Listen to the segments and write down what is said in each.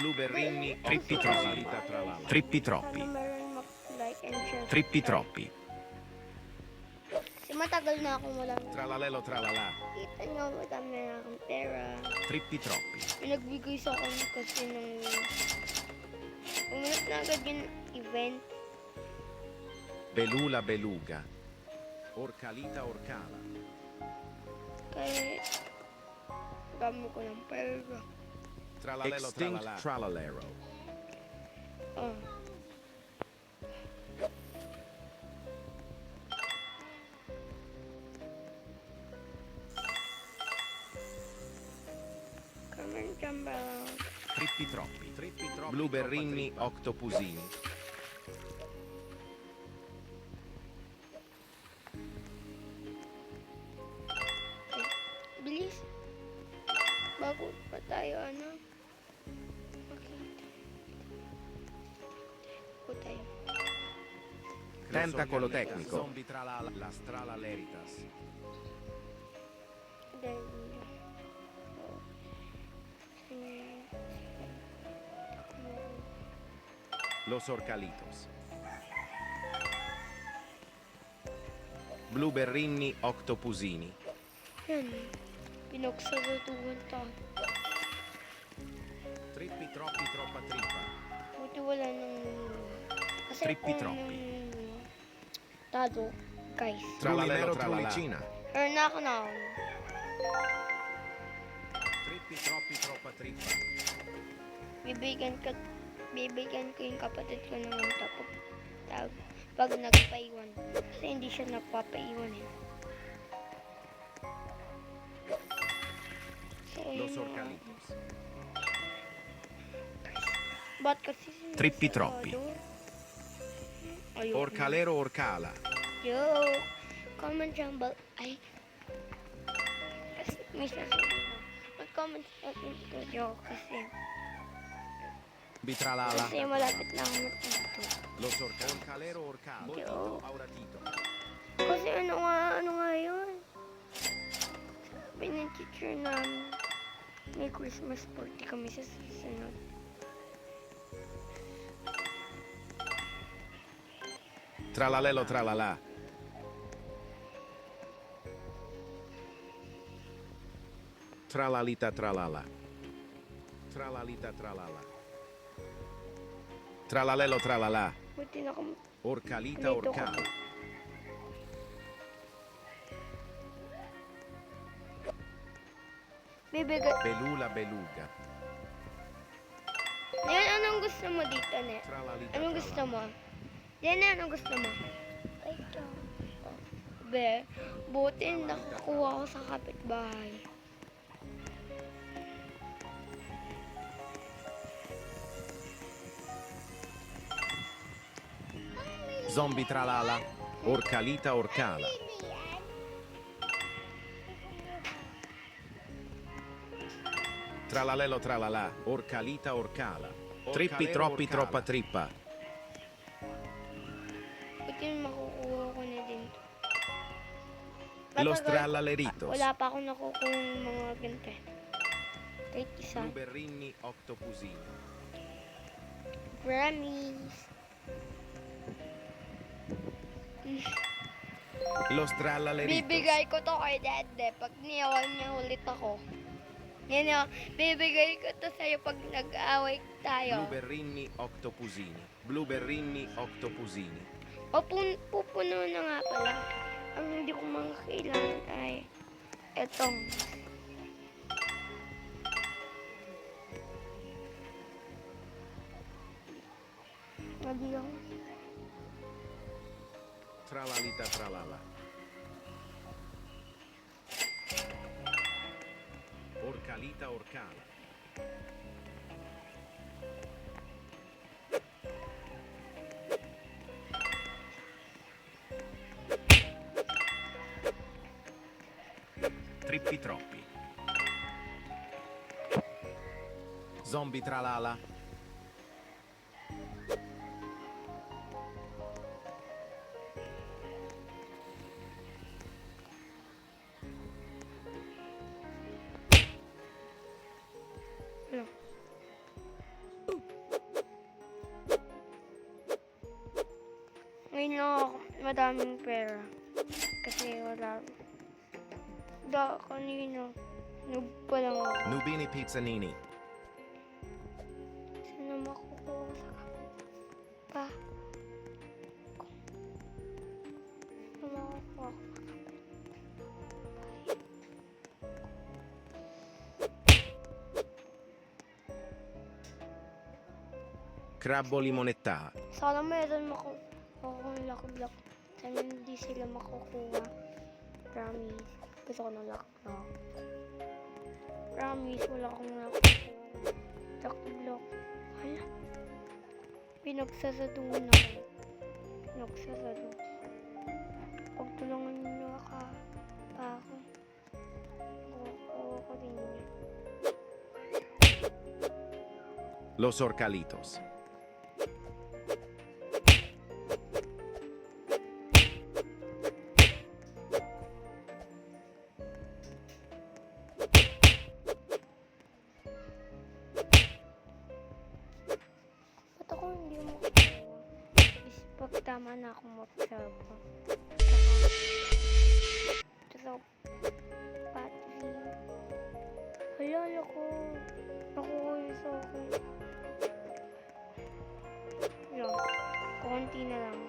Blueberrini, Trippi troppi, troppi. Trippi troppi. Sana meron mag-like and share. Trippi troppi. Kasi matagal na akong walang Tralalelo tralala. kita nyo, madami na akong pera. Trippi troppi. May nagbigay sa akin kasi nung umunap na agad yung event. Belula beluga. Orcalita orcala. Kaya dami ko ng pera. Tralalelo Extinct tralala. tralalero. Oh. Come on, Jumbo. Trippi troppi. Trippi troppi. Blueberrini, octopusini. Bilis. Bago pa tayo, ano? Okay. Bago tayo. Tentacolo tecnico. Zombie tralala. La stralaleritas. Then, Los orcalitos. Blueberrini, octopusini. yan. Pinagsasaduhan tayo. Trippi troppi troppa trippa. Buti wala nang... Kasi Trippi kung troppi. nang... Tado, guys. Tralalero Trulimero tralala. trulicina. Or na ako na ako. Trippi troppi troppa trippa. Bibigyan ko yung kapatid ko ng tapos pag nagpaiwan. Kasi hindi siya napapaiwan eh. So, Los yun, orcalitos. ba't kasi sinasado? Trippi troppi. Ayun. Orcalero orcala. Yo, comment jumble. Ay. Kasi may sasabihin mo. Mag-comment sa akin studio kasi Bitralala. malapit lang ako dito. Los orcalero orcala. Yo. Auratito. Kasi ano nga yun? Sabi ng teacher namin, may Christmas party kami sa susunod. Tralalelo tralala. Tralalita tralala. Tralalita tralala. Tralalelo tralala. Buti na kung Orcalita Dito ko. orcala. bibigay. Belula beluga. Yan, anong gusto mo dito, ne? Tralalita Anong gusto mo? Yan, anong gusto mo? Ay, ito. Oh. Be, buti nakakuha ko sa kapitbahay. Zombie tralala. Orcalita orcala. Tralalelo tralala. Orcalita orcala. Trippi troppi troppa trippa. Buti makukuha ko na din. Los Matagal- tralaleritos. Wala pa akong nakukuha mga ganito. Wait, isa. Blueberrini octopusini. Grammys. Los tralaleritos. Bibigay ko to kay Dede pag niyawan niya ulit ako. Yan o, bibigay ko to sa'yo pag nag-away tayo. Blueberrini octopusini. Blueberrini octopusini. Pupuno na nga pala. Ang hindi ko mga kailangan ay etong. Nabiyang. Tralalita tralala. Orcalita orcala. Trippi troppi. Zombie tralala. Ano? madaming pera. Kasi wala. Kanino. Noob pa lang ako. Nubini Pizzanini. Saan makukuha sa pa? Saan makukuha ko? Crabbo limonetta. Sana meron akong lock. Sana hindi sila makukuha. Promise. Gusto ko ng lock. Promise, wala akong lock. Hala. Pinagsasaduhan ako. Pagtulungan niyo ako. Kukuha ko din niya. Los Orcalitos. Ba't ako hindi makukuha? Pag tama na akong mag-serve ko. Drop. Battery. Hala ko. Nakuha yun sa akin. Yan. Konti na lang.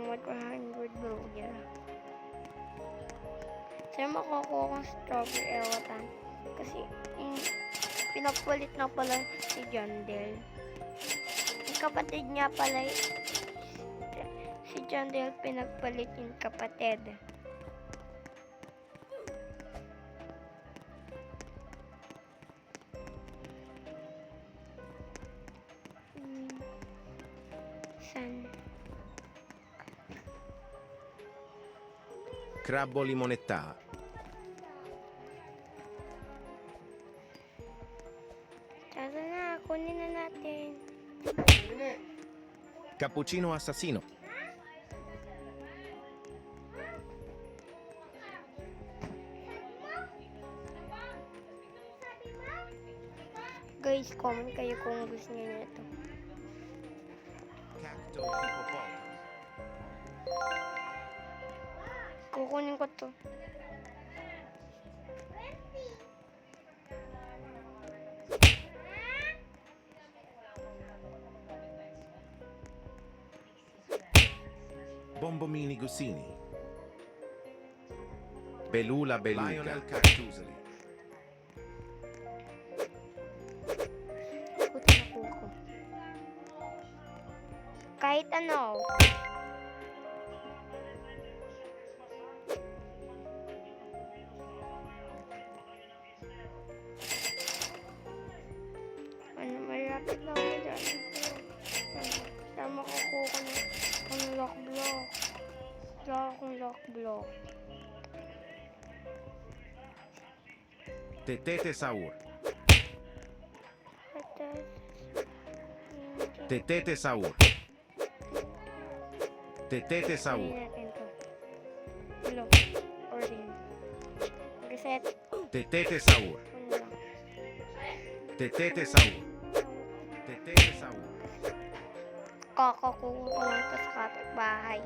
Mag-100 burger. Saan makukuha kong strawberry ewatan? Kasi pinagpalit na pala si John Del. Yung kapatid niya pala, si John Del pinagpalit yung kapatid. San? Crabbo limonetta. Tara na, kunin na natin. Cappuccino assassino. Guys, comment kayo kung gusto niyo ito. Cacto hippopotamo. Kukunin ko to. Bombomini Gussini. Belula Beluga. Lionel Cartuseli. Puti na po ko. Kahit ano. Malapit na ako dyan. Saan makukuha ko ng lock block? Wala akong lock block. Tetete Saur. Tetete Saur. Tetete Saur. Kunin natin to. Hello. Ordin. Reset. Tetete Saur. Ano lang. Tetete Saur. Tetete Saur. Kakakuha ko lang ito sa kapitbahay.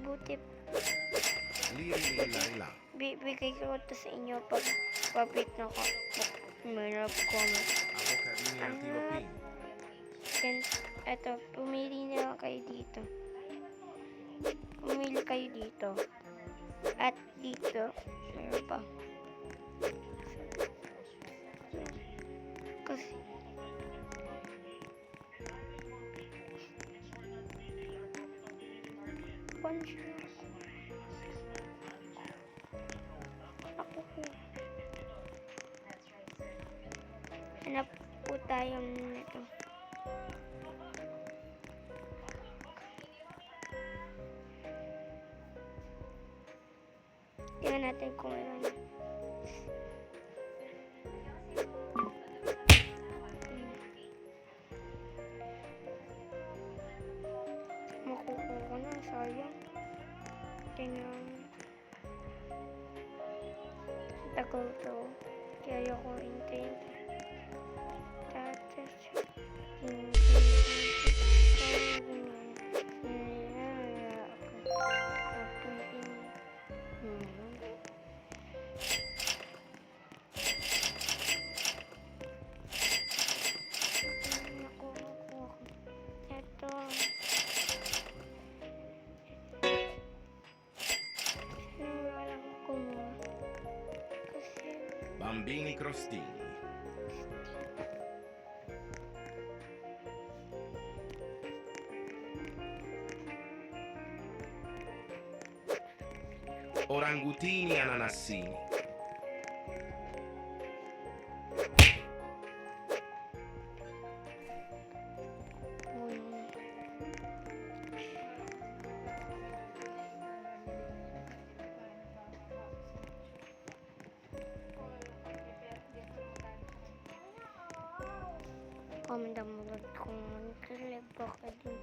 Buti Liri Lila. bibigay ko ito sa inyo pag pabit na ko. Meron comment. Avocadini Antilopini. Then, eto, pumili na lang kayo dito. Pumili kayo dito. At dito, meron pa. Kasi, hanap po tayo nito. Tingnan natin kung meron na. sayang. Tingnan. Tagal to. Kaya ayoko hintayin. Tapos, ito. Walang kumuha. Kasi, Bambini crostini. Orangutini ananassini. comment down below kung mag-live ba kayo din.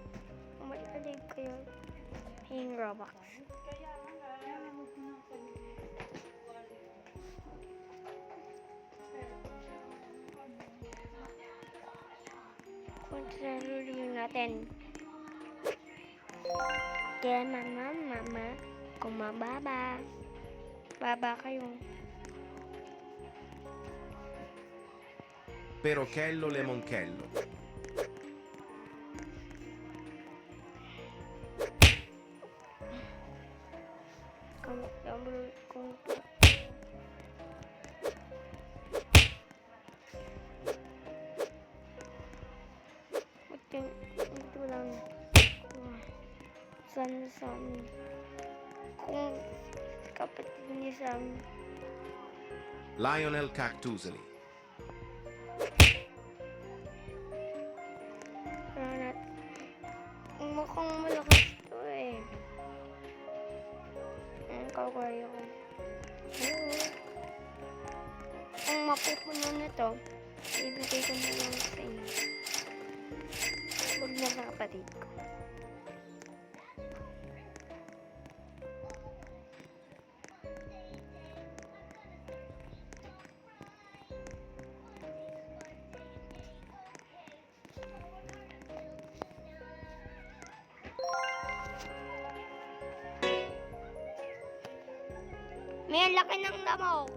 Kung mag-live kayo, paying Robux. Kung salurin natin. Kaya mama, kung mababa. Baba kayo. Perochello lemonchello. Comment down below kung ito lang. Sana sa amin. Kung kapatid niya sa amin. Lionel Cactuseli. Mukhang malakas to eh. Kagaya ko. Kung mapupuno na to, ibigay ko na lang sa inyo. Huwag na sa kapatid ko. May ang laki ng damo.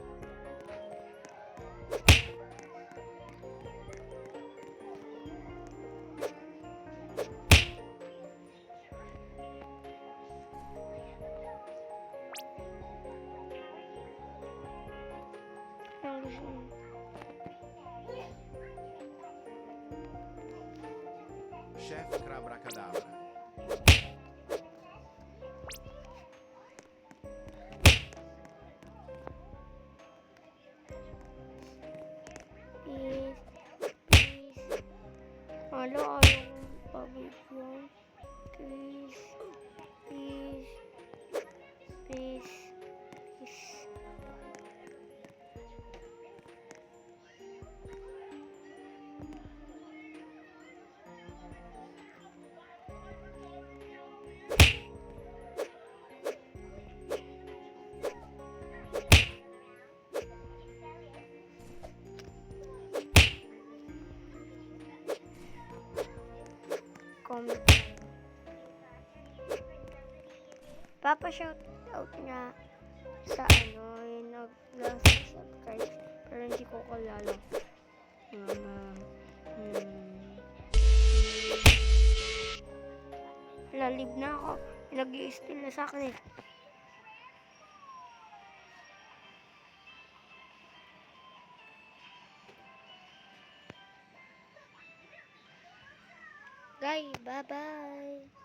Chef Crabracadabra. Please. Ayaw pabigyan. Please. Comment. Papa-shout out nga sa yung nag-subscribe pero hindi ko kilala. Lalib na ako. Nag-i-steal na sa akin eh. Guys, bye-bye.